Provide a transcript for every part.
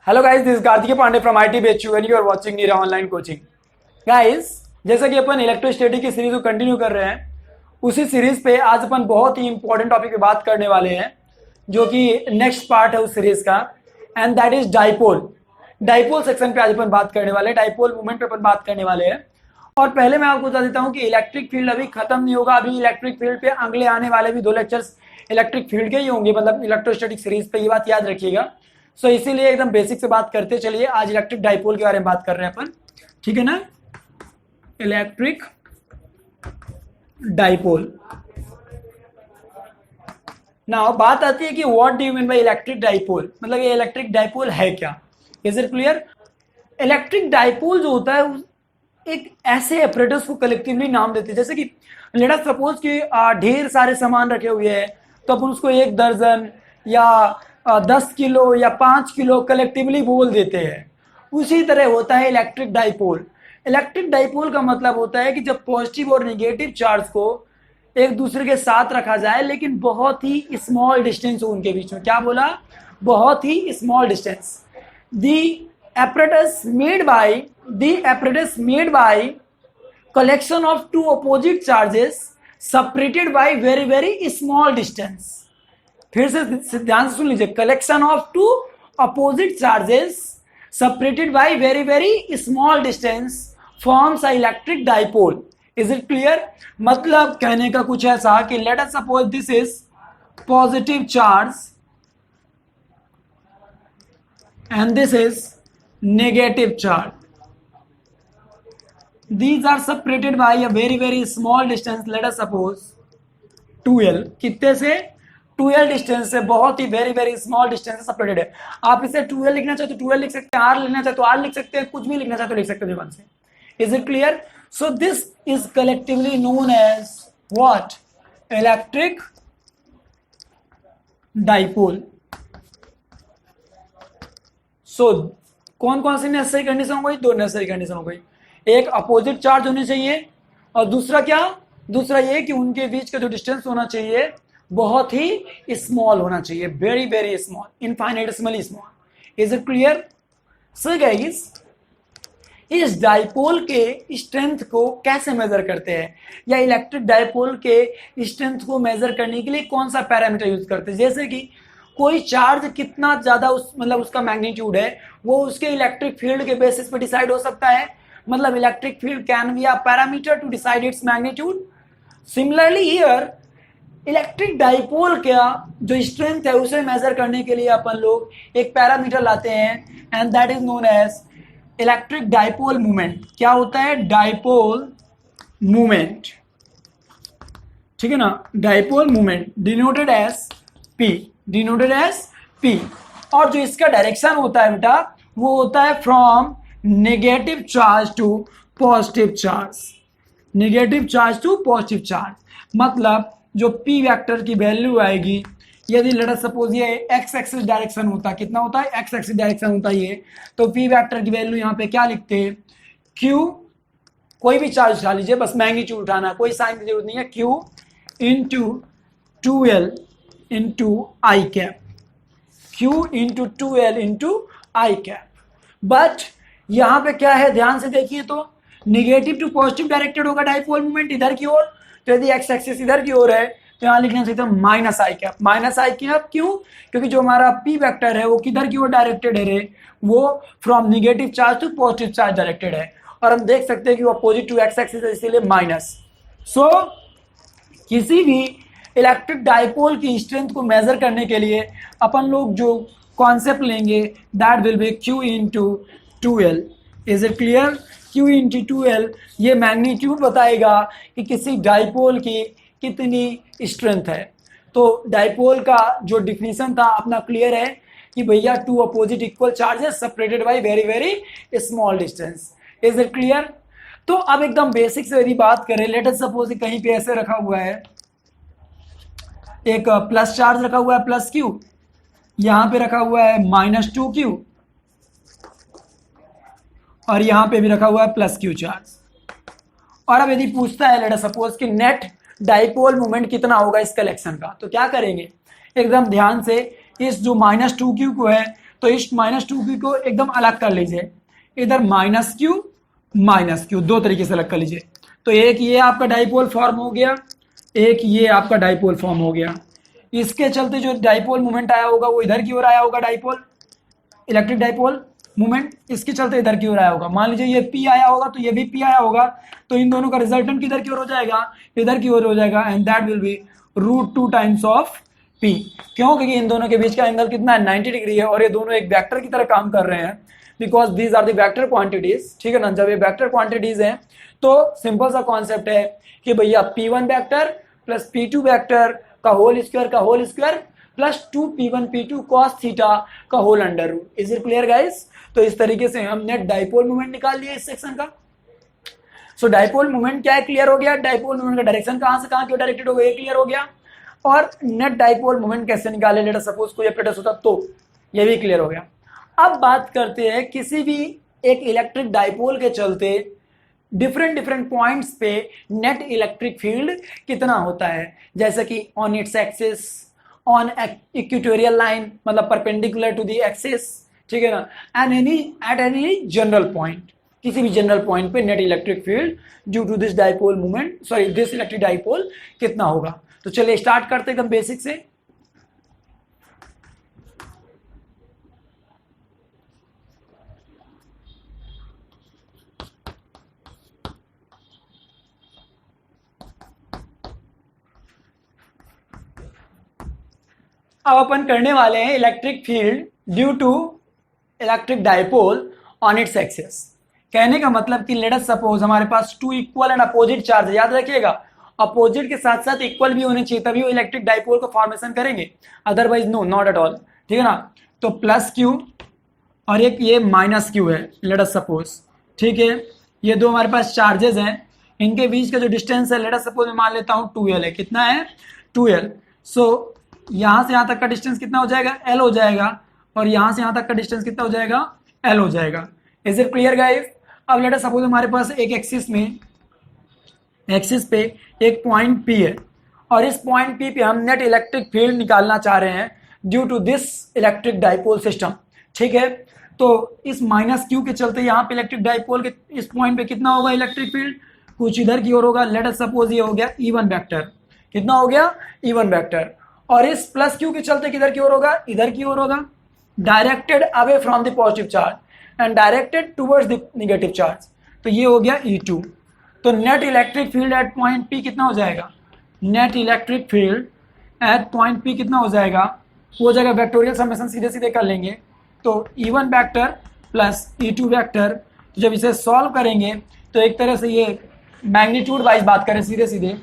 Hello guys, this Kartikeya Pandey from IT बेचू and you are watching Neera online coaching. Guys, जैसा कि अपन इलेक्ट्रोस्टैटिक की सीरीज को कंटिन्यू कर रहे हैं, उसी सीरीज पे आज अपन बहुत ही इंपॉर्टेंट टॉपिक पे बात करने वाले हैं, जो कि नेक्स्ट पार्ट है उस सीरीज का, and that is dipole. Dipole section पे आज अपन बात करने वाले हैं, डाइपोल मूवमेंट पे अपन बात करने वाले हैं। और पहले मैं आपको बता देता हूं कि इलेक्ट्रिक फील्ड अभी खत्म नहीं होगा। अभी इलेक्ट्रिक फील्ड पे अगले आने वाले भी 2 लेक्चर्स इलेक्ट्रिक फील्ड के ही होंगे, मतलब इलेक्ट्रोस्टैटिक सीरीज पे, ये बात याद रखिएगा। सो इसीलिए एकदम बेसिक से बात करते चलिए। आज इलेक्ट्रिक डाइपोल के बारे में बात कर रहे हैं अपन, ठीक है ना। Electric dipole. नाउ बात आती है कि what do you mean by electric dipole, मतलब ये इलेक्ट्रिक डाइपोल है क्या। Is it clear. Electric dipole जो होता है एक ऐसे ऑपरेटर्स को कलेक्टिवली नाम देते हैं, जैसे कि लेट अस सपोज कि ढेर सारे सामान रखे हुए हैं, तो अपन उसको 1 दर्जन या 10 किलो या 5 किलो कलेक्टिवली बोल देते हैं। उसी तरह होता है इलेक्ट्रिक डाइपोल। इलेक्ट्रिक डाइपोल का मतलब होता है कि जब पॉजिटिव और नेगेटिव चार्ज को एक दूसरे के साथ रखा जाए, लेकिन बहुत ही स्मॉल डिस्टेंस हो उनके बीच में। क्या बोला? बहुत ही small distance. The apparatus made by collection of 2 opposite charges separated by very small distance। फिर से ध्यान से सुन लीजिए, collection of 2 opposite charges separated by very small distance forms a electric dipole। Is it clear? मतलब कहने का कुछ ऐसा कि let us suppose this is positive charge and this is negative charge. These are separated by a very small distance, let us suppose 2l। कितने से? 2l distance से, बहुत ही very स्मॉल डिस्टेंस से सेपरेटेड है। आप इसे 2l लिखना चाहे तो 2l लिख सकते हैं, r लिखना चाहे तो r लिख सकते हैं, कुछ भी लिखना चाहे तो लिख सकते हैं ध्यान से। Is it clear? So this is collectively known as what? Electric dipole. So कौन कौन सी नेसेसरी कंडीशन हो गई? 2 नेसेसरी कंडीशन हो गई। एक अपोजिट चार्ज होनी चाहिए, और दूसरा क्या? दूसरा ये कि उनके बीच का जो डिस्टेंस होना चाहिए बहुत ही स्मॉल होना चाहिए, very small, infinitesimally small. Is it clear? So guys, इस डाइपोल के स्ट्रेंथ को कैसे मेजर करते हैं, या इलेक्ट्रिक डाइपोल के स्ट्रेंथ को मेजर करने के लिए कौन सा पैरामीटर यूज करते हैं? जैसे कि कोई चार्ज कितना ज्यादा मतलब उसका मैग्नीट्यूड है, वो उसके इलेक्ट्रिक फील्ड के बेसिस पे डिसाइड हो सकता है। मतलब electric field can be a parameter to decide its magnitude. Similarly here electric dipole का जो स्ट्रेंथ है उसे मेजर करने के लिए अपन लोग एक पैरामीटर लाते हैं, and that is known as electric dipole movement. क्या होता है? डाइपोल मूवमेंट, ठीक है ना। Dipole movement denoted as P। और जो इसका डायरेक्शन होता है बेटा, वो होता है from negative charge to positive charge. Negative charge to positive charge मतलब जो P वेक्टर की वैल्यू आएगी, यदि लेट अस सपोज ये एक्स एक्सिस डायरेक्शन होता है, कितना होता है? एक्स एक्सिस डायरेक्शन होता है ये, तो P वेक्टर की वैल्यू यहाँ पे क्या लिखते हैं? Q, कोई भी चार्ज उठा लीजिए, बस मैग्नीट्यूड उठाना, कोई साइन की जरूरत नहीं है। Q into 2l into I cap. Q into 2l into I cap. But यहां पे क्या है, ध्यान से देखिए तो, निगेटिव टू पॉजिटिव डायरेक्टेड होगा डाइपोल मूवमेंट इधर की ओर, तो यदि एक्स एक्सिस इधर की ओर है तो यहां लिखना चाहिए था माइनस आई कैप। माइनस आई कैप क्यों? क्योंकि जो हमारा P वेक्टर है वो किधर की ओर डायरेक्टेड है रे? वो from negative charge to positive charge directed है, और हम देख सकते हैं कि वो अपोजिट टू एक्स एक्सिस है, इसीलिए माइनस। सो किसी भी इलेक्ट्रिक डाइपोल की स्ट्रेंथ को मेजर करने के लिए अपन लोग जो कॉन्सेप्ट लेंगे, that will B Q into 2l। Is it clear? Q into 2l ये मैग्नीट्यूड बताएगा कि किसी डाइपोल की कितनी स्ट्रेंथ है। तो डाइपोल का जो डिफिनीशन था अपना क्लियर है कि भैया 2 opposite equal charges separated by very small distance. Is it clear? तो अब एकदम बेसिक से यदि बात करें, लेट अस सपोज कहीं पे ऐसे रखा हुआ है, एक प्लस चार्ज रखा हुआ है प्लस Q, यहां पे रखा हुआ है -2Q, और यहां पे भी रखा हुआ है प्लस Q चार्ज। और अब यदि पूछता है लेट अस सपोज कि नेट डाइपोल मूवमेंट कितना होगा इस कलेक्शन का, तो क्या करेंगे? एकदम ध्यान से इस जो -2q को है तो इस -2q को एकदम अलग कर लीजिए, इधर -q दो तरीके से अलग कर लीजिए। तो एक ये आपका डाइपोल फॉर्म हो गया, एक ये आपका डाइपोल फॉर्म हो गया। इसके चलते जो डाइपोल मोमेंट आया होगा वो इधर की ओर आया होगा, डाइपोल इलेक्ट्रिक डाइपोल मोमेंट इसके चलते इधर की ओर आया होगा। मान लीजिए ये P आया होगा तो ये भी P आया होगा, तो इन दोनों का रिजल्टेंट किधर की ओर हो जाएगा, इधर की ओर हो जाएगा, and that will B √2 times of P। क्यों? क्योंकि इन दोनों के बीच का एंगल कितना है, 90 डिग्री है, और ये दोनों एक वेक्टर की तरह काम कर रहे हैं, because these are the vector quantities. ठीक है ना, जब ये वेक्टर क्वांटिटीज हैं तो सिंपल सा कॉन्सेप्ट है कि भैया P1 vector plus P2 vector का whole square plus 2P1 P2 cos theta का whole under root. Is it clear guys? तो इस तरीके से हमने डाइपोल मोमेंट निकाल लिया इस सेक्शन का। सो डाइपोल मोमेंट क्या है, क्लियर हो गया। डाइपोल मोमेंट का डायरेक्शन कहां से कहां क्यों डायरेक्टेड हो गया, ये क्लियर हो गया। और नेट डाइपोल मोमेंट कैसे निकाले, लेट अस सपोज कोई अप्रेटस होता तो, ये भी क्लियर हो गया। अब बात करते हैं किसी भी एक इलेक्ट्रिक डाइपोल के चलते डिफरेंट पॉइंट्स पे नेट इलेक्ट्रिक फील्ड कितना होता है, जैसे कि on its axis, on equatorial line मतलब परपेंडिकुलर टू द एक्सिस, ठीक है ना, and at any general point, किसी भी जनरल पॉइंट पे net electric field due to this dipole moment, sorry this electric dipole कितना होगा। तो चलिए स्टार्ट करते हैं एकदम बेसिक से। अब अपन करने वाले हैं electric field due to electric dipole on its axis. कहने का मतलब कि लेट अस सपोज हमारे पास two equal and opposite charge है, याद रखिएगा अपोजिट के साथ साथ इक्वल भी होने चाहिए, तभी वो इलेक्ट्रिक डाइपोल को फॉर्मेशन करेंगे, otherwise no, not at all. ठीक है ना, तो प्लस क्यू और एक ये माइनस क्यू है, लेट अस सपोज। ठीक है, ये दो हमारे पास चार्जेस हैं, इनके बीच का जो डिस्टेंस है लेट अस सपोज मैं मान लेता हूं 2l है। कितना है, 2l। सो यहां से यहां तक का डिस्टेंस कितना हो जाएगा, l हो जाएगा, और यहां से यहां तक का डिस्टेंस कितना हो जाएगा, l हो जाएगा। Is it clear guys? अब लेट अस सपोज हमारे पास एक एक्सिस पे एक पॉइंट P है, और इस पॉइंट P पे हम नेट इलेक्ट्रिक फील्ड निकालना चाह रहे हैं due to this electric dipole system. ठीक है, तो इस माइनस क्यू के चलते यहाँ पे इलेक्ट्रिक डाइपोल के इस पॉइंट पे कितना होगा इलेक्ट्रिक फील्ड, कुछ इधर की ओर होगा। लेट अस सपोज ये हो गया E1 वेक्टर, कितना हो गया, E1 वेक्टर, और इस प्लस क्यू के चलते किधर की ओर होगा, इधर की ओर होगा, directed away from the positive charge and directed towards the negative charge. तो ये हो गया E2। तो net electric field eight point P कितना हो जाएगा, net electric field eight point P कितना हो जाएगा, हो जाएगा वेक्टोरियल समेशन सीधे सीधे कर लेंगे, तो E1 vector plus E2 vector. तो जब इसे सॉल्व करेंगे तो एक तरह से ये मैग्नीट्यूड वाइज बात करें सीधे सीधे,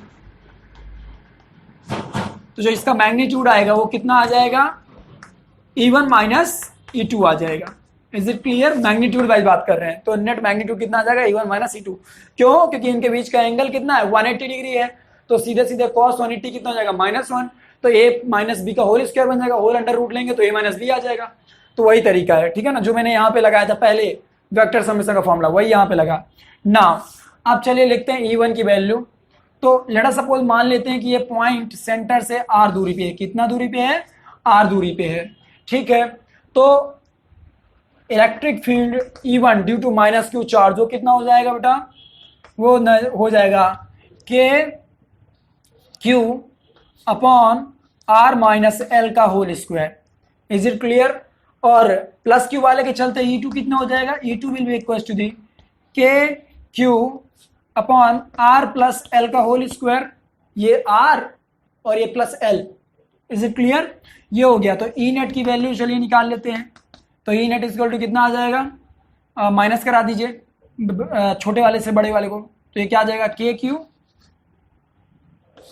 तो जो इसका मैग्नीट्यूड आएगा वो कितना आ जाएगा, E1 माइनस E2 आ जाएगा। Is it clear? Magnitude wise बात कर रहे हैं, तो नेट मैग्नीट्यूड कितना आ जाएगा, E1 माइनस E2। क्यों? क्योंकि इनके बीच का एंगल कितना है, 180 डिग्री है, तो सीधे सीधे cos 180 कितना हो जाएगा, -1, तो a माइनस बी का होल स्क्वायर बन जाएगा, होल अंडर रूट लेंगे तो a माइनस बी आ जाएगा। तो वही तरीका है, ठीक है ना, जो मैंने यहाँ पे लगाया था पहले वेक्टर समेशन का फॉर्मूला, वही यहाँ पे लगा। नाउ अब चलिए लिखते हैं E1 की वैल्यू। तो लेट अस सपोज मान लेते हैं कि ये पॉइंट सेंटर से r दूरी पे है, कितना दूरी पे है, r दूरी पे है। ठीक है, तो electric field E1 due to minus q charge वो कितना हो जाएगा बेटा, वो हो जाएगा k q upon r minus L का whole square. Is it clear? और प्लस क्यू वाले के चलते E2 कितना हो जाएगा, E2 will be equal to the k q upon r plus L का होल स्क्वायर, ये r और ये plus L. Is it clear? ये हो गया। तो ई नेट की वैल्यू चलिए निकाल लेते हैं। तो ई नेट इक्वल टू कितना आ जाएगा, माइनस करा दीजिए छोटे वाले से बड़े वाले को, तो ये क्या आ जाएगा, k q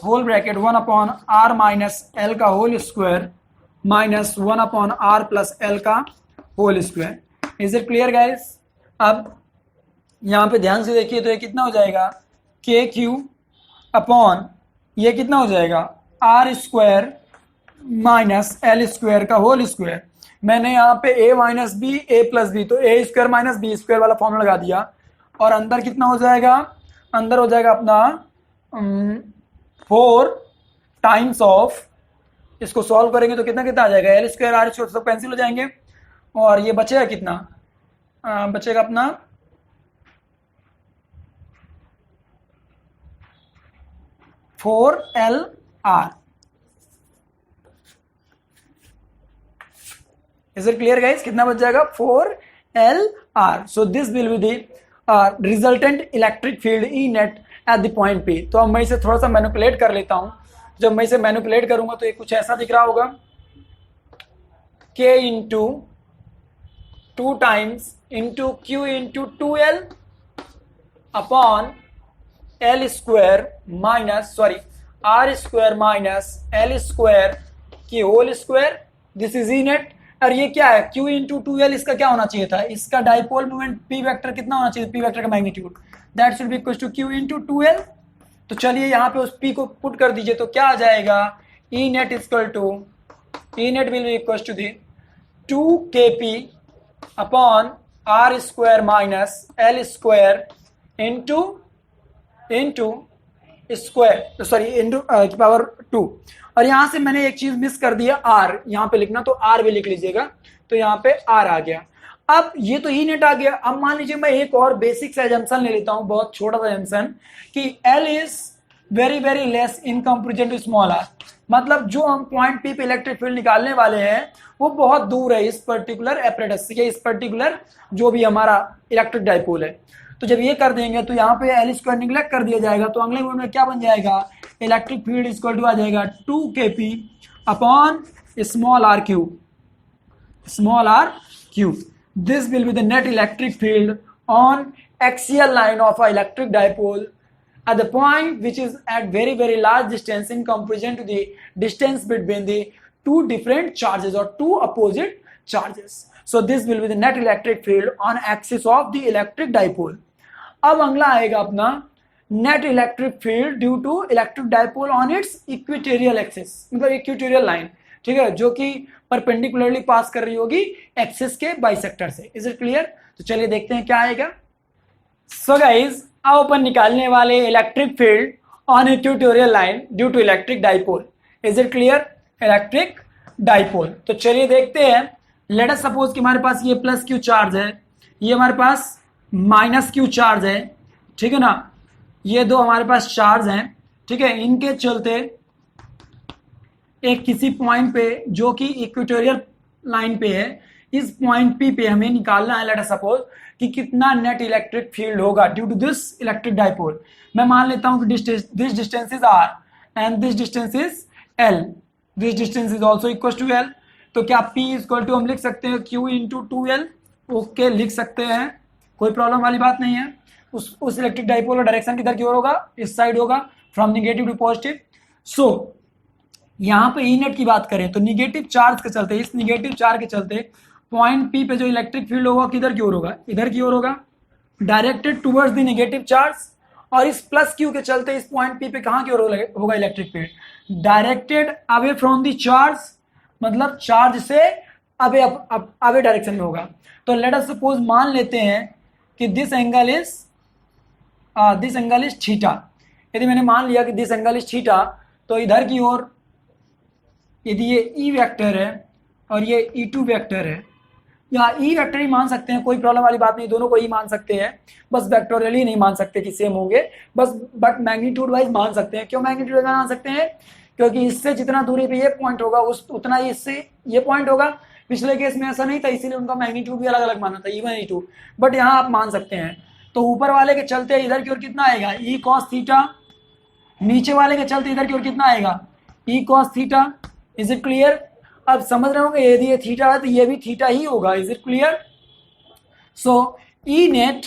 whole bracket 1 upon r minus L का whole square minus 1 upon r plus L का whole square. Is it clear guys? अब यहाँ पे ध्यान से देखिए, तो ये कितना हो जाएगा, के क्यू अपॉन ये कितना हो जाएगा, r square minus L square का होल स्क्वायर। मैंने यहाँ पे a minus B A plus B, तो a square minus B square वाला फॉर्मूला लगा दिया, और अंदर कितना हो जाएगा, अंदर हो जाएगा अपना 4 टाइम्स ऑफ इसको सॉल्व करेंगे तो कितना कितना आ जाएगा, एल स्क्वायर आर स्क्वायर सब कैंसिल हो जाएंगे और ये बचेगा कितना, बचेगा अपना 4LR। Is it clear guys, कितना बच जाएगा 4LR। So this will be the resultant electric field E net at the point P। तो अब मैं इसे थोड़ा सा मैनिपुलेट कर लेता हूं। जब मैं इसे मैनिपुलेट करूंगा तो ये कुछ ऐसा दिख रहा होगा, K into 2 times into Q into 2L upon L square minus R square minus L square की whole square. This is E net. और ये क्या है, Q इंटू 2L, इसका क्या होना चाहिए था, इसका डाइपोल मोमेंट P वेक्टर कितना होना चाहिए, P वेक्टर का magnitude, that should be equal to Q into 2L। तो चलिए यहाँ पे उस P को पुट कर दीजिए तो क्या आ जाएगा, E net equal to, E net will be equal to the 2KP upon R square minus L square into square into की पावर 2। और यहां से मैंने एक चीज मिस कर दिया, R यहां पे लिखना, तो R भी लिख लीजिएगा। तो यहां पे R आ गया। अब ये तो ई नेट आ गया। अब मान लीजिए मैं एक और बेसिक सा एजम्पशन ले लेता हूं, बहुत छोटा सा एजम्पशन, कि L is very very less in comparison to small r। मतलब जो हम पॉइंट P पे इलेक्ट्रिक फील्ड निकालने वाले हैं वो बहुत दूर है इस पर्टिकुलर एपरेटस से, इस पर्टिकुलर जो भी हमारा इलेक्ट्रिक डाइपोल है। तो जब ये कर देंगे तो यहाँ पे L स्क्वायर निगलेक्ट कर दिया जाएगा, तो अगले मोमेंट में क्या बन जाएगा, इलेक्ट्रिक फील्ड इक्वल टू आ जाएगा 2KP upon small r cube. This will be the net electric field on axial line of a electric dipole at the point which is at very very large distance in comparison to the distance between the two different charges or two opposite charges. So this will be the net electric field on axis of the electric dipole. अब अगला आएगा अपना net electric field due to electric dipole on its equatorial axis, मतलब equatorial line, ठीक है, जो कि perpendicularly पास कर रही होगी एक्सिस के बाइसेक्टर से। Is it clear? तो चलिए देखते हैं क्या आएगा। सो गाइज, अब अपन निकालने वाले electric field on equatorial line due to electric dipole. Is it clear? Electric dipole. तो चलिए देखते हैं। लेट अस सपोज कि हमारे पास ये प्लस क्यू चार्ज है, ये हमारे पास माइनस क्यू चार्ज है, ठीक है ना, ये दो हमारे पास चार्ज हैं, ठीक है। इनके चलते एक किसी पॉइंट पे जो कि इक्वेटोरियल लाइन पे है, इस पॉइंट पी पे हमें निकालना है लेट अस सपोज कि कितना नेट इलेक्ट्रिक फील्ड होगा due to this electric dipole. मैं मान लेता हूं कि this distance is r and this distance is l, this distance is also equal to l। तो क्या p इक्वल टू हम लिख सकते हैं q इंटू 2l? ओके, लिख सकते हैं, कोई प्रॉब्लम वाली बात नहीं है। उस इलेक्ट्रिक डाइपोल का डायरेक्शन किधर की ओर होगा, इस साइड होगा, फ्रॉम निगेटिव टू पॉजिटिव। सो यहाँ पे ई नेट की बात करें तो निगेटिव चार्ज के चलते, इस निगेटिव चार्ज के चलते पॉइंट पी पे जो इलेक्ट्रिक फील्ड होगा किधर की ओर होगा, इधर की ओर होगा, directed towards the negative charge. और इस प्लस क्यू के चलते इस पॉइंट पी पे कहाँ की ओर होगा electric field, directed away from the charge, मतलब चार्ज से अवे डायरेक्शन में होगा। तो लेट अस सपोज मान लेते हैं कि दिस एंगल इज थीटा। यदि मैंने मान लिया कि दिस एंगल इज थीटा, तो इधर की ओर यदि ये ई वेक्टर है और ये E2 वेक्टर है, या ई वेक्टर ही मान सकते हैं, कोई प्रॉब्लम वाली बात नहीं, दोनों को ही मान सकते हैं, बस वेक्टोरियली नहीं मान सकते कि सेम होंगे, बस बट मैग्नीट्यूड वाइज मान सकते हैं। क्यों मैग्नीट्यूड वाइज मान सकते हैं? क्योंकि इससे जितना दूरी पे ये पॉइंट होगा उतना ही इससे ये पॉइंट होगा। पिछले केस में ऐसा नहीं था, इसीलिए उनका मैग्नीट्यूड भी अलग अलग माना था, E1 E2, बट यहाँ आप मान सकते हैं। तो ऊपर वाले के चलते इधर की ओर कितना आएगा, E cos थीटा, नीचे वाले के चलते इधर की ओर कितना आएगा, E cos theta. Is it clear? अब समझ रहे होंगे यदि ये थीटा है तो ये भी थीटा ही होगा। Is it clear? So E net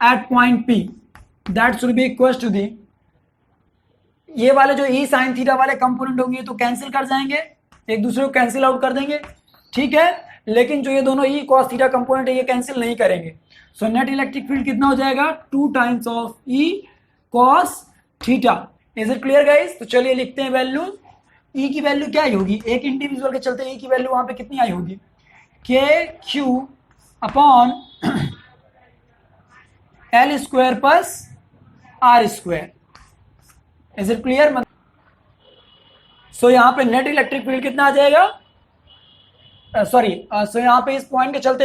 at point P that should be equal to the, ये वाले जो ई साइन थीटा वाले कंपोनेंट होंगे तो कैंसिल कर जाएंगे, एक दूसरे को कैंसिल आउट कर देंगे, ठीक है। लेकिन जो ये दोनों ई कॉस थीटा कंपोनेंट है ये कैंसिल नहीं करेंगे। सो नेट इलेक्ट्रिक फील्ड कितना हो जाएगा, 2 times of E cos theta. Is it clear guys? तो चलिए लिखते हैं वैल्यू। ई की वैल्यू क्या आई होगी, एक इंडिविजुअल के चलते ई की वैल्यू वहां पे कितनी आई होगी, k q upon L square plus R square. Is it clear? So यहाँ पे नेट इलेक्ट्रिक फील्ड कितना आ जाएगा, सॉरी, सो यहाँ पे इस पॉइंट के चलते,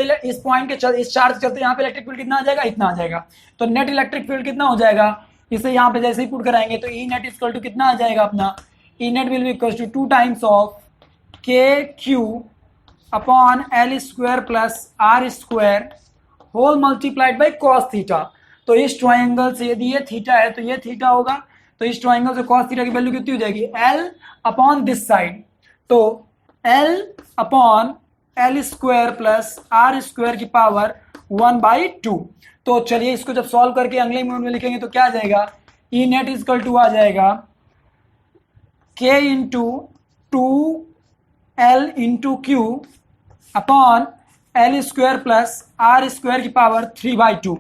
इस चार्ज के चलते यहाँ पे इलेक्ट्रिक फील्ड कितना आ जाएगा, इतना आ जाएगा। तो नेट इलेक्ट्रिक फील्ड कितना हो जाएगा, इसे यहाँ पे जैसे ही पुट कराएंगे तो ई नेट इक्वल टू कितना आ जाएगा अपना, E net will be equal to 2 times of k q upon L square plus R square whole multiplied by cos theta. तो इस ट्राइंगल से यदि ये थीटा है तो ये थीटा होगा, तो इस ट्राइंगल से कॉस थीटा की वैल्यू कितनी हो जाएगी, एल अपॉन दिस साइड, तो L upon L square plus R square की पावर 1/2। तो चलिए इसको जब सॉल्व करके अगले मोड में लिखेंगे तो क्या आ जाएगा, ई नेट इजकल टू आ जाएगा k into 2l into q upon L square plus R square की power 3/2।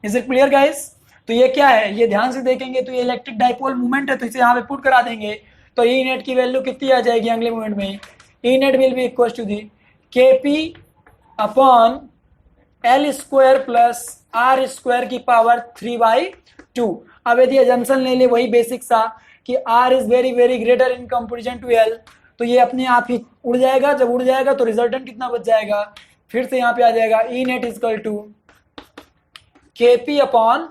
Is it clear guys? तो ये क्या है, ये ध्यान से देखेंगे तो ये इलेक्ट्रिक डाइपोल मूवमेंट है, तो इसे यहाँ पे पुट करा देंगे तो ई नेट की वैल्यू कितनी आ जाएगी अगले मोमेंट में, E net will be equal to the k p upon L square plus R square की पावर 3/2। अब यदि एजम्पशन ले ले वही बेसिक सा कि R is very very greater in comparison to L, तो ये अपने आप ही उड़ जाएगा, जब उड़ जाएगा तो रिजल्टेंट कितना बच जाएगा, फिर से यहाँ पे आ जाएगा ई नेट इजकल टू के पी अपॉन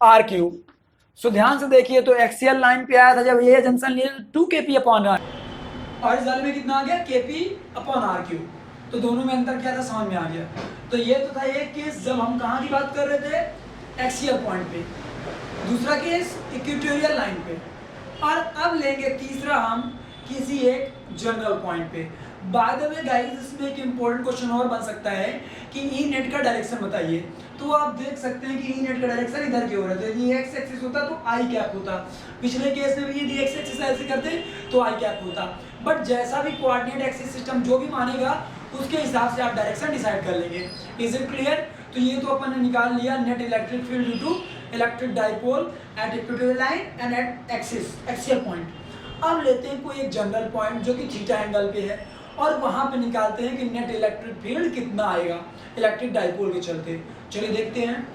आर क्यूब। सो ध्यान से देखिए तो एक्सियल लाइन पे आया था जब ये जंक्शन लिए 2 के पी अपॉन आर, और इस वाले में कितना आ गया के पी अपॉन आर क्यूब, तो दोनों में अंतर क्या था समझ में आ गया। तो ये तो था एक केस जब हम कहाँ की बात कर रहे थे, एक्सियल पॉइंट पे, दूसरा केस इक्वेटोरियल लाइन पे, और अब लेंगे तीसरा हम किसी एक जनरल पॉइंट पे। बाय द वे गाइस इसमें एक इंपॉर्टेंट क्वेश्चन और बन सकता है कि ई नेट का डायरेक्शन बताइए, तो आप देख सकते हैं कि ई नेट का डायरेक्शन इधर की ओर है, तो यदि एक्स एक्सिस होता तो आई कैप होता, पिछले केस में भी यदि एक्स एक्सिस ऐसे करते तो आई कैप होता, बट जैसा भी कोऑर्डिनेट एक्सिस सिस्टम जो भी मानेगा उसके हिसाब से आप डायरेक्शन डिसाइड कर लेंगे। Is it clear? तो ये तो अपन ने निकाल लिया net electric field due to electric dipole at equatorial line and at axis axial point. अब लेते हैं कोई एक जनरल पॉइंट जो कि थीटा एंगल पे है, और वहां पे निकालते हैं कि नेट इलेक्ट्रिक फील्ड कितना आएगा इलेक्ट्रिक डाइपोल के चलते। चलिए देखते हैं।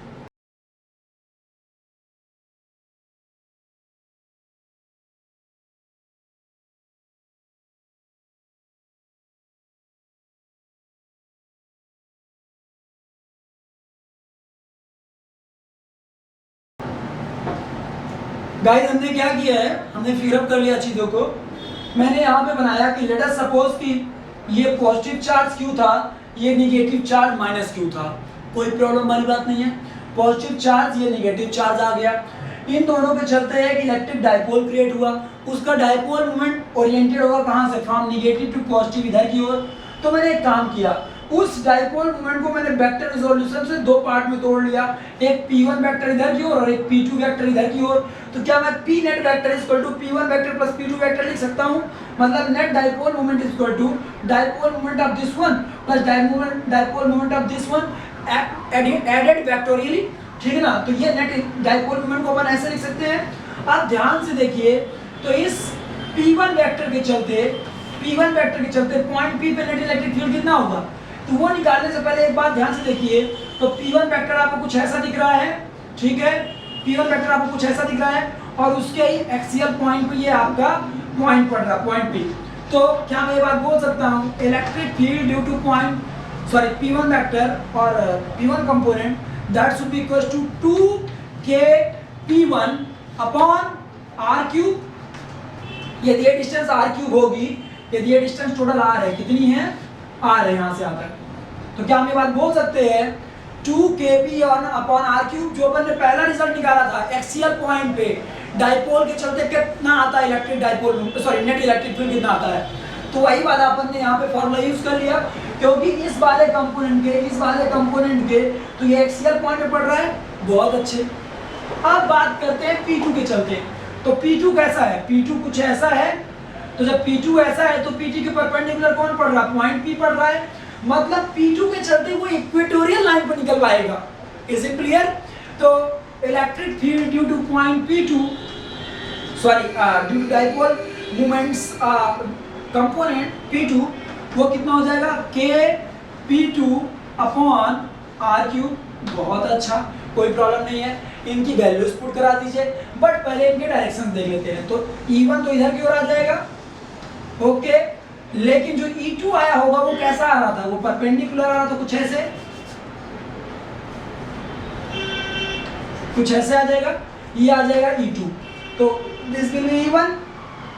गाइस हमने क्या किया है, हमने फिगर अप कर लिया चीजों को। मैंने यहाँ पे बनाया कि लेट अस सपोज कि ये पॉजिटिव चार्ज क्यू था, ये निगेटिव चार्ज माइनस क्यू था, कोई प्रॉब्लम वाली बात नहीं है। पॉजिटिव चार्ज, ये निगेटिव चार्ज आ गया, इन दोनों के चलते है कि इलेक्ट्रिक डाइपोल क्रिएट हुआ, उसका डाइपोल मूवमेंट ओरिएंटेड होगा कहाँ से, फ्रॉम निगेटिव टू पॉजिटिव इधर की ओर। तो मैंने एक काम किया, उस डाइपोल मोमेंट को मैंने वेक्टर रिजोल्यूशन से दो पार्ट में तोड़ लिया, एक P1 वेक्टर इधर की ओर और एक P2 वेक्टर इधर की ओर। तो क्या मैं P net vector equal to P1 vector plus P2 vector लिख सकता हूं, मतलब net dipole moment equal to dipole moment of this one plus dipole moment of this one added vectorially, ठीक है ना। तो ये नेट डाइपोल मोमेंट को अपन ऐसे लिख सकते हैं। आप ध्यान से देखिए तो इस P1 वेक्टर के चलते पॉइंट P पे नेट इलेक्ट्रिक फील्ड कितना होगा, तो वो निकालने से पहले एक बात ध्यान से देखिए। तो P1 वेक्टर आपको कुछ ऐसा दिख रहा है, ठीक है, P1 वेक्टर आपको कुछ ऐसा दिख रहा है, और उसके ही एक्सियल पॉइंट पे ये आपका पॉइंट पड़ रहा है, पॉइंट P। तो क्या मैं ये बात बोल सकता हूँ, electric field due to P1 vector और P1 component that should be equal to 2kP1 upon r cube. यदि ये डिस्टेंस r क्यूब होगी, यदि ये डिस्टेंस टोटल r है, कितनी है, r है यहाँ से यहाँ तक, तो क्या हम ये बात बोल सकते हैं 2kP अपॉन r क्यूब, जो अपन ने पहला रिजल्ट निकाला था एक्सियल पॉइंट पे डाइपोल के चलते कितना आता है electric dipole, sorry net electric field कितना आता है, तो वही बात अपन ने यहाँ पे फॉर्मूला यूज कर लिया, क्योंकि इस वाले कंपोनेंट के तो ये एक्सियल पॉइंट पे पड़ रहा है, बहुत अच्छे। अब बात करते हैं P2 के चलते। तो P2 कैसा है, P2 कुछ ऐसा है, तो जब P2 ऐसा है तो P2 के परपेंडिकुलर कौन पड़ रहा है, पॉइंट P पड़ रहा है, मतलब P2 के चलते वो इक्वेटोरियल लाइन पर निकल पाएगा। Is it clear? तो electric field due to point P2, sorry due to dipole moment's component P2, वो कितना हो जाएगा, kP2 अपॉन r क्यूब। बहुत अच्छा, कोई प्रॉब्लम नहीं है, इनकी वैल्यूज पुट करा दीजिए, बट पहले इनके डायरेक्शन देख लेते हैं। तो E1 तो इधर की ओर आ जाएगा, ओके, लेकिन जो E2 आया होगा वो कैसा आ रहा था, वो परपेंडिकुलर आ रहा था, कुछ ऐसे, कुछ ऐसे आ जाएगा, ये आ जाएगा E2, तो this will B E1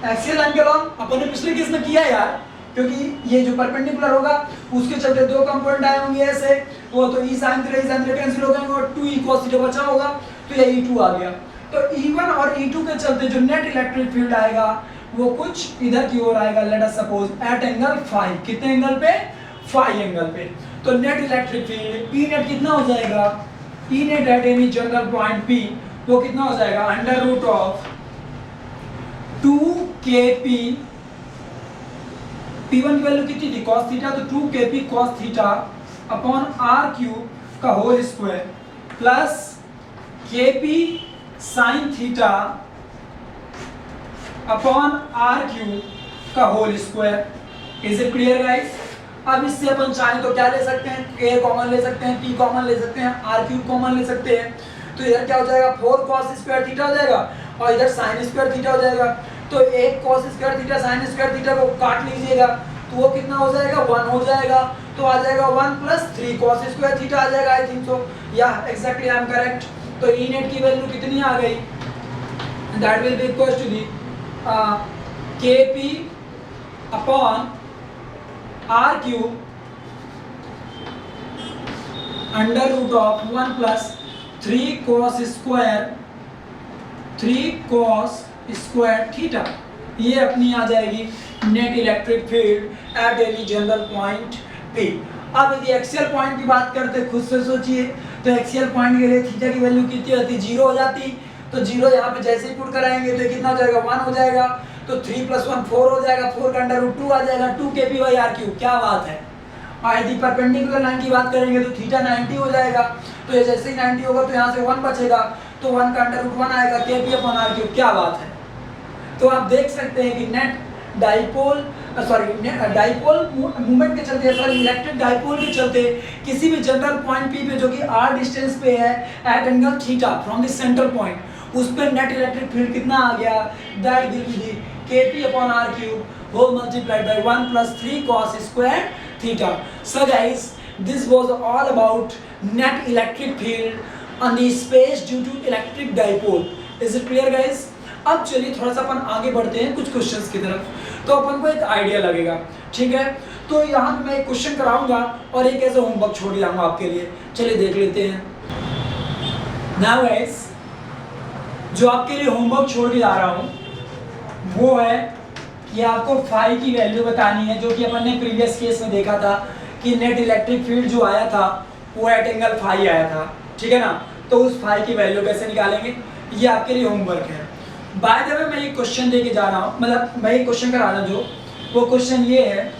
axial line के अलॉन्ग। अपन ने पिछले केस में किया यार, क्योंकि ये जो परपेंडिकुलर होगा उसके चलते दो कंपोनेंट आए होंगे ऐसे, वो तो E sin थीटा कैंसिल हो जाएंगे और 2E cos थीटा बचा होगा, तो ये E2 आ गया। तो E1 और E2 के चलते जो नेट इलेक्ट्रिक फील्ड आएगा वो कुछ इधर की ओर आएगा, let us suppose at angle phi, कितने एंगल पे, फाई एंगल पे। तो net electric field E net कितना हो जाएगा, E net at any general point P वो कितना हो जाएगा, under root of 2kp, P1 की वैल्यू कितनी थी cos थीटा, तो 2kp cos theta upon r cube का whole square plus kp sin theta upon r cube का whole square. Is it clear guys? अब इससे अपन चाहें तो क्या ले सकते हैं, a कॉमन ले सकते हैं, p कॉमन ले सकते हैं, r क्यूब कॉमन ले सकते हैं, तो इधर क्या हो जाएगा 4 cos स्क्वायर थीटा हो जाएगा और इधर sin स्क्वायर थीटा हो जाएगा। तो एक cos square theta sin square theta को काट लीजिएगा तो वो कितना हो जाएगा, 1 हो जाएगा, तो आ जाएगा 1 + 3 cos स्क्वायर थीटा आ जाएगा, आई थिंक सो, या एक्जेक्टली आई एम करेक्ट। तो E नेट की वैल्यू कितनी आ गई, that will be equal to the kp upon r cube under root of 1 + 3 cos square theta, ये अपनी आ जाएगी नेट electric field at any general point P। अब यदि एक्सियल पॉइंट की बात करते खुद से सोचिए, तो एक्सियल पॉइंट के लिए थीटा की वैल्यू कितनी होती, 0 हो जाती, तो 0 यहाँ पे जैसे ही पुट कराएंगे तो कितना हो जाएगा, 1 हो जाएगा, तो 3 + 1 4 हो जाएगा, 4 का अंडर रूट 2 आ जाएगा, 2kp/r³, क्या बात है। और यदि परपेंडिकुलर लाइन की बात करेंगे तो थीटा 90 हो जाएगा, तो ये जैसे ही 90 होगा तो यहाँ से 1 बचेगा, तो 1 का अंडर रूट 1 आएगा, kp/r³, क्या बात है। तो आप देख सकते हैं कि नेट डाइपोल मूवमेंट के चलते, सॉरी इलेक्ट्रिक डाइपोल के चलते किसी भी जनरल पॉइंट P पे जो कि r डिस्टेंस पे है at angle theta from the centre point, उस पे नेट इलेक्ट्रिक फील्ड कितना आ गया, that will be kp/r³ whole multiplied by 1 + 3 cos square theta. So guys, this was all about net electric field on the space due to electric dipole. Is it clear guys? अब चलिए थोड़ा सा अपन आगे बढ़ते हैं कुछ क्वेश्चंस की तरफ, तो अपन को एक आइडिया लगेगा, ठीक है। तो यहाँ पे मैं एक क्वेश्चन कराऊंगा और एक ऐसा होमवर्क छोड़ जाऊंगा आपके लिए, चलिए देख लेते हैं। नाउ गाइस, जो आपके लिए होमवर्क छोड़ के जा रहा हूँ वो है कि आपको फाई की वैल्यू बतानी है, जो कि अपन ने प्रीवियस केस में देखा था कि नेट इलेक्ट्रिक फील्ड जो आया था वो एट एंगल फाई आया था, ठीक है ना। तो उस फाई की वैल्यू कैसे निकालेंगे, ये आपके लिए होमवर्क है। बाय द वे मैं ये क्वेश्चन लेके जा रहा हूँ, मतलब मैं ये क्वेश्चन करा रहा हूँ, जो वो क्वेश्चन ये है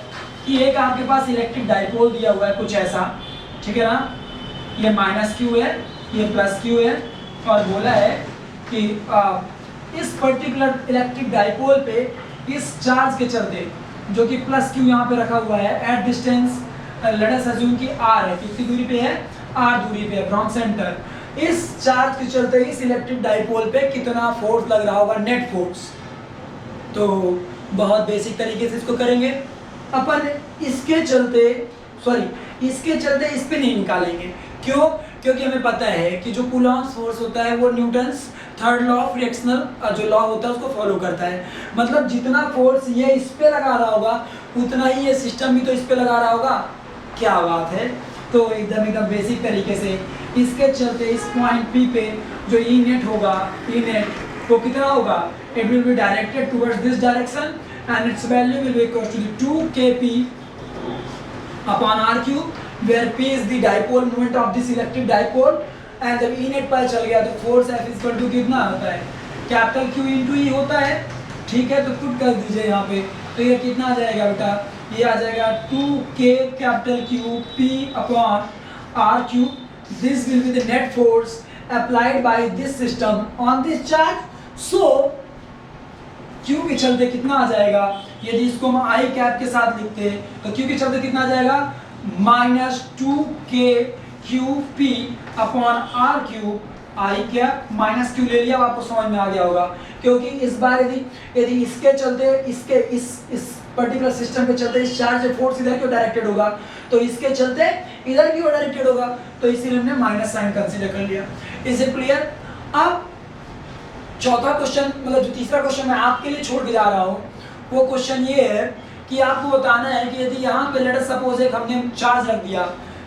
कि एक आपके पास इलेक्ट्रिक डाइपोल दिया हुआ है कुछ ऐसा, ठीक है ना, ये -q है, ये +q है, और बोला है कि इस पर्टिकुलर इलेक्ट्रिक डाइपोल पे इस चार्ज के चलते, जो कि +q यहाँ पे रखा हुआ है at distance, let us assume कि r है, कितनी दूरी पे है, r दूरी पे है फ्रॉम सेंटर, इस चार्ज के चलते इस इलेक्ट्रिक डाइपोल पे कितना फोर्स लग रहा होगा, नेट फोर्स। तो बहुत बेसिक तरीके से इसको करेंगे अपन, इसके चलते इस पे नहीं निकालेंगे, क्यों, क्योंकि हमें पता है कि जो कूलॉम्स फोर्स होता है वो Newton's third law of reactional जो लॉ होता है उसको फॉलो करता है, मतलब जितना फोर्स ये इस पे लगा रहा होगा उतना ही ये सिस्टम भी तो इस पे लगा रहा होगा, क्या बात है। तो एकदम बेसिक तरीके से इसके चलते इस पॉइंट P पे जो E नेट होगा, E नेट वो कितना होगा, it will be directed towards this direction and its value will be equal to 2kp/r³, where P is the dipole moment of this electric dipole, and जब E net पता चल गया तो force F is equal to कितना होता है, capital Q × E होता है, ठीक है। तो पुट कर दीजिए यहाँ पे, तो ये कितना आ जाएगा बेटा, ये आ जाएगा 2kQ/P/r³, this will be the net force applied by this system on this charge। so Q के चलते कितना आ जाएगा, यदि इसको हम I कैप के साथ लिखते हैं तो Q के चलते कितना आ जाएगा, -2kQP/r³, I कैप -Q ले लिया, आपको समझ में आ गया होगा, क्योंकि इस बार यदि इसके चलते इस पर्टिकुलर सिस्टम पे चलते इस चार्ज फोर्स इधर क्यों डायरेक्टेड होगा, तो इसके चलते इधर क्यों डायरेक्टेड होगा, तो इसीलिए हमने माइनस साइन कंसीडर कर लिया। Is it clear? अब चौथा क्वेश्चन, मतलब जो तीसरा क्वेश्चन मैं आपके लिए छोड़ के जा रहा हूँ, वो क्वेश्चन ये है कि आपको बताना है कि यदि यहाँ पे लेट अस सपोज एक हमने चार्ज रख दिया,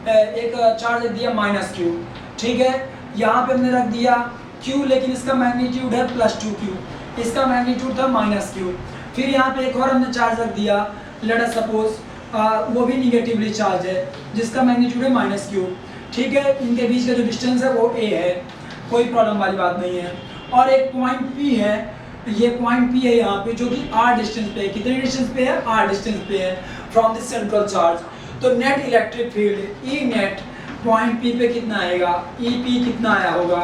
एक चार्ज रख दिया माइनस क्यू, ठीक है, यहाँ पे हमने रख दिया क्यू, लेकिन इसका मैग्नीट्यूड है +2q, इसका मैग्नीट्यूड था -q। फिर यहाँ पे एक और हमने चार्ज रख दिया, लेट अस सपोज वो भी निगेटिवली चार्ज है, जिसका मैग्नीट्यूड है -q, ठीक है। इनके बीच का जो डिस्टेंस है वो a है, कोई प्रॉब्लम वाली बात नहीं है। और एक पॉइंट P है, ये पॉइंट P है यहाँ पे, जो कि r डिस्टेंस पे है। कितने डिस्टेंस पे है? r डिस्टेंस पे है फ्रॉम दिस सेंट्रल चार्ज। तो net electric field E net point P पे कितना आएगा, EP कितना आया होगा।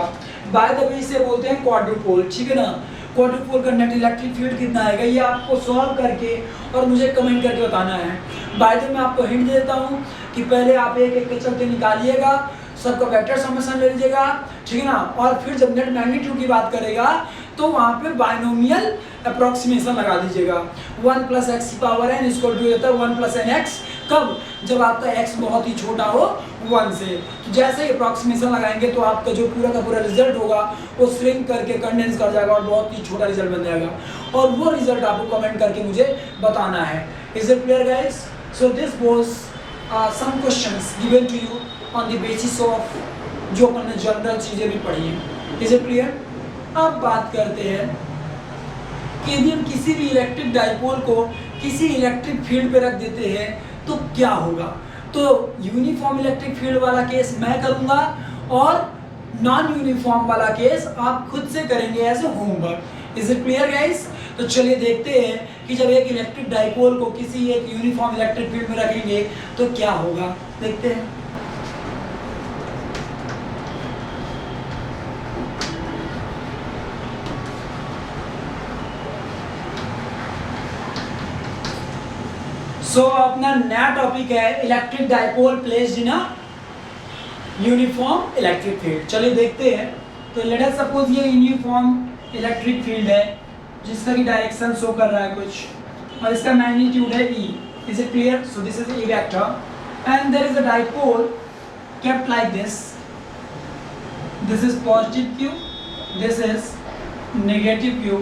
बाय द वे इसे बोलते हैं क्वाड्रुपोल, ठीक है ना। क्वाड्रुपोल का नेट इलेक्ट्रिक फील्ड कितना आएगा, ये आपको सॉल्व करके और मुझे कमेंट करके बताना है। बाय द वे मैं आपको हिंट दे देता हूँ कि पहले आप एक एक के चलते निकालिएगा, सबका वेक्टर समेशन ले लीजिएगा, ठीक है ना। और फिर जब नेट मैग्नीट्यूड की बात करेगा तो वहाँ पे बाइनोमियल अप्रोक्सीमेशन लगा दीजिएगा। 1 + x की पावर n इक्वल टू होता है 1 + nx, कब? जब आपका x बहुत ही छोटा हो 1 से। तो जैसे ही अप्रोक्सीमेशन लगाएंगे तो आपका जो पूरा का पूरा रिजल्ट होगा वो श्रिंक करके कंडेंस कर जाएगा और बहुत ही छोटा रिजल्ट बन जाएगा। और वो रिजल्ट आपको कमेंट करके मुझे बताना है। Is it clear guys? So this was some questions given to you on the basis of जो अपन ने जनरल चीज़ें भी पढ़ी हैं। Is it clear? अब बात करते हैं कि यदि हम किसी भी इलेक्ट्रिक डाइपोल को किसी इलेक्ट्रिक फील्ड पे रख देते हैं तो क्या होगा। तो यूनिफॉर्म इलेक्ट्रिक फील्ड वाला केस मैं करूंगा और नॉन यूनिफॉर्म वाला केस आप खुद से करेंगे as a homework. Is it clear guys? तो चलिए देखते हैं कि जब एक इलेक्ट्रिक डाइपोल को किसी एक यूनिफॉर्म इलेक्ट्रिक फील्ड में रखेंगे तो क्या होगा, देखते हैं। सो अपना नया टॉपिक है electric dipole placed in a uniform electric field. चलिए देखते हैं। तो लेट अस सपोज ये यूनिफॉर्म इलेक्ट्रिक फील्ड है जिसका की डायरेक्शन शो कर रहा है कुछ, और इसका मैग्नीट्यूड है E। Is it clear? So this is E vector and there is a dipole kept like this. This is positive q, this is negative q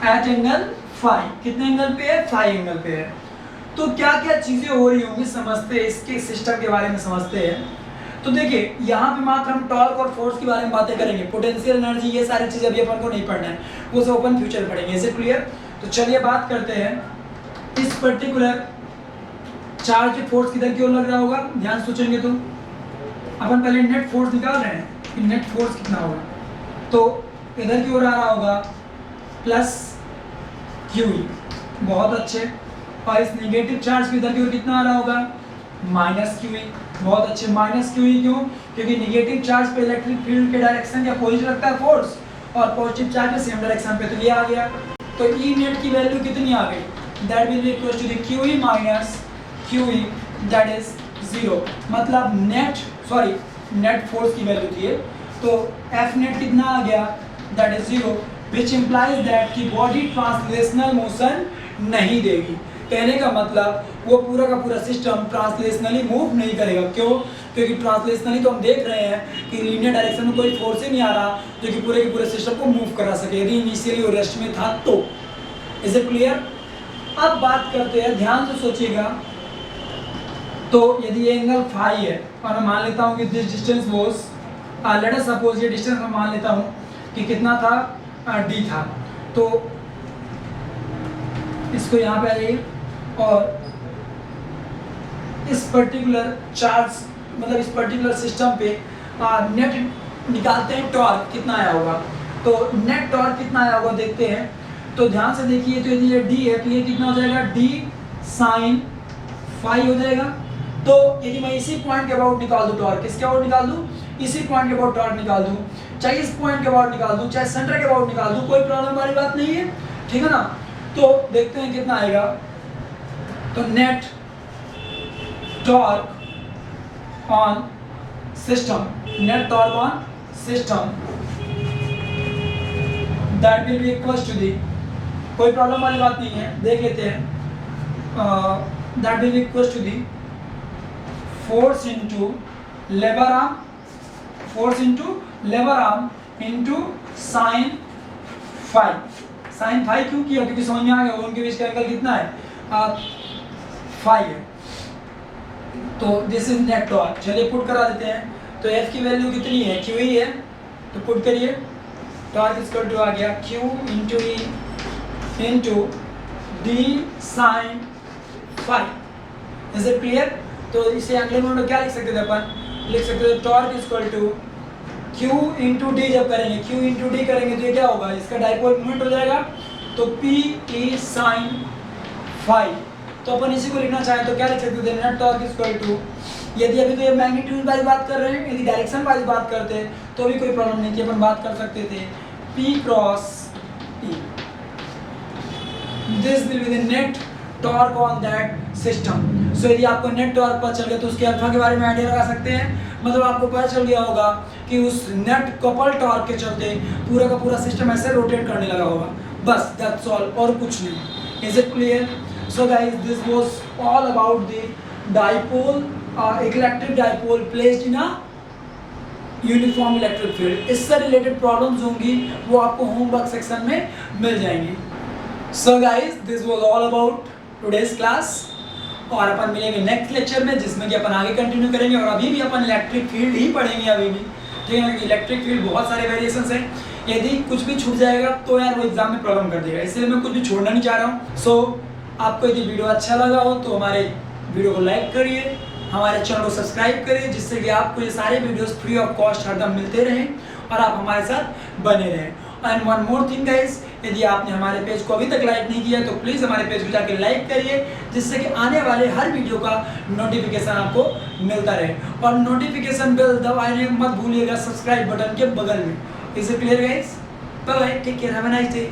at angle phi। कितने angle पे है? phi एंगल पे है। तो क्या क्या चीजें हो रही होंगी समझते हैं, इसके सिस्टम के बारे में समझते हैं। तो देखिए यहाँ पे मात्र हम टॉर्क और फोर्स के बारे में बातें करेंगे, पोटेंशियल एनर्जी ये सारी चीजें अभी अपन को नहीं पढ़ना है, वो सब अपन फ्यूचर में पढ़ेंगे। Is it clear? तो चलिए बात करते हैं इस पर्टिकुलर चार्ज पे फोर्स किधर क्यों लग रहा होगा। ध्यान सोचेंगे तो अपन पहले नेट फोर्स निकाल रहे हैं कि नेट फोर्स कितना होगा। तो इधर की ओर आ रहा होगा +QE, बहुत अच्छे। और इस नेगेटिव चार्ज की इधर की ओर कितना आ रहा होगा? -QE, बहुत अच्छे। -QE क्यों? क्योंकि नेगेटिव चार्ज पे इलेक्ट्रिक फील्ड के डायरेक्शन के अपोजिट लगता है फोर्स, और पॉजिटिव चार्ज पे सेम डायरेक्शन पे, तो ये आ गया। तो E नेट की वैल्यू कितनी आ गई? That will be equal to the QE minus QE, that is 0। मतलब नेट फोर्स की वैल्यू थी ये, तो F नेट कितना आ गया? That is 0, which implies that कि बॉडी ट्रांसलेशनल मोशन नहीं देगी। कहने का मतलब वो पूरा का पूरा सिस्टम ट्रांसलेशनली मूव नहीं करेगा। क्यों? क्योंकि ट्रांसलेशनली तो हम देख रहे हैं कि लीनियर डायरेक्शन में कोई फोर्स ही नहीं आ रहा जो कि पूरे के पूरे सिस्टम को मूव करा सके, यदि इनिशियली वो रेस्ट में था तो। Is it clear? अब बात करते हैं, ध्यान से सोचिएगा। तो यदि ये एंगल फाई है और मैं मान लेता हूँ कि this distance was, late us suppose ये डिस्टेंस मैं मान लेता हूँ कि कितना था, D था। तो इसको यहाँ पे आ जाइए और इस पर्टिकुलर चार्ज, मतलब इस पर्टिकुलर सिस्टम पे नेट निकालते हैं, टॉर्क कितना आया होगा। तो नेट टॉर्क कितना आया होगा देखते हैं। तो ध्यान से देखिए, तो यदि ये D है तो ये कितना हो जाएगा? D sin फाई हो जाएगा। तो यदि मैं इसी पॉइंट के अबाउट निकाल दूँ टॉर्क, किसके अबाउट निकाल दूँ? इसी पॉइंट के अबाउट टॉर्क निकाल दूँ, चाहे इस पॉइंट के अबाउट निकाल दूँ, चाहे सेंटर के अबाउट निकाल दूँ, कोई प्रॉब्लम वाली बात नहीं है, ठीक है ना। तो देखते हैं कितना आएगा। तो net torque on system, net torque on system that will be equal to the, कोई प्रॉब्लम वाली बात नहीं है, देख लेते हैं। that will be equals to the force into lever arm into sin phi. sin phi क्यों किया? क्योंकि समझ में आ गया उनके बीच का एंगल कितना है, फाई है. तो दिस इज नेट टॉर्क. चलिए पुट करा देते हैं. तो एफ की वैल्यू कितनी है, क्यू ही है, तो पुट करिए. टॉर्क इक्वल टू आ गया Q into E into D sine phi. Is it clear? तो इसे एंगुलर मोमेंट क्या लिख सकते थे अपन? लिख सकते थे torque equal to Q into D. जब करेंगे क्यू इंटू डी करेंगे तो ये क्या होगा, इसका डाइपोल मोमेंट हो जाएगा. तो पी ई साइन फाई. तो अपन इसी को लिखना चाहें तो क्या लिख सकते थे, नेट टॉर्क इक्वल टू, यदि अभी तो ये मैग्नीट्यूड वाइज बात कर रहे हैं, यदि डायरेक्शन वाइज बात करते तो भी कोई प्रॉब्लम नहीं थी, अपन बात कर सकते थे P cross E. This will be the net torque on that system. So यदि आपको नेट टॉर्क पता चल गया तो उसके अल्फा के बारे में आइडिया लगा सकते हैं. मतलब आपको पता चल गया होगा कि उस नेट कपल टॉर्क के चलते पूरा का पूरा सिस्टम ऐसे रोटेट करने लगा होगा. बस दैट्स ऑल, और कुछ नहीं. Is it clear? So guys, this was all about the dipole, electric dipole placed in a uniform electric field. इससे रिलेटेड प्रॉब्लम्स होंगी वो आपको होमवर्क सेक्शन में मिल जाएंगी. सो guys, this was all about today's class. और अपन मिलेंगे नेक्स्ट लेक्चर में जिसमें कि अपन आगे कंटिन्यू करेंगे. और अभी भी अपन इलेक्ट्रिक फील्ड ही पढ़ेंगे अभी भी, ठीक है ना. इलेक्ट्रिक फील्ड बहुत सारे वेरिएशंस हैं. यदि कुछ भी छूट जाएगा तो यार वो एग्जाम में प्रॉब्लम कर देगा, इसलिए मैं कुछ भी छोड़ना नहीं चाह रहा हूँ. सो आपको यदि वीडियो अच्छा लगा हो तो हमारे वीडियो को लाइक करिए, हमारे चैनल को सब्सक्राइब करिए, जिससे कि आपको ये सारे वीडियोस फ्री ऑफ कॉस्ट हरदम मिलते रहें और आप हमारे साथ बने रहें. And one more thing guys, यदि आपने हमारे पेज को अभी तक लाइक नहीं किया तो प्लीज़ हमारे पेज को जाकर लाइक करिए, जिससे कि आने वाले हर वीडियो का नोटिफिकेशन आपको मिलता रहे. और नोटिफिकेशन बेल दबाने मत भूलिएगा सब्सक्राइब बटन के बगल में. Is it clear guys? Bye bye, take care, have a nice day.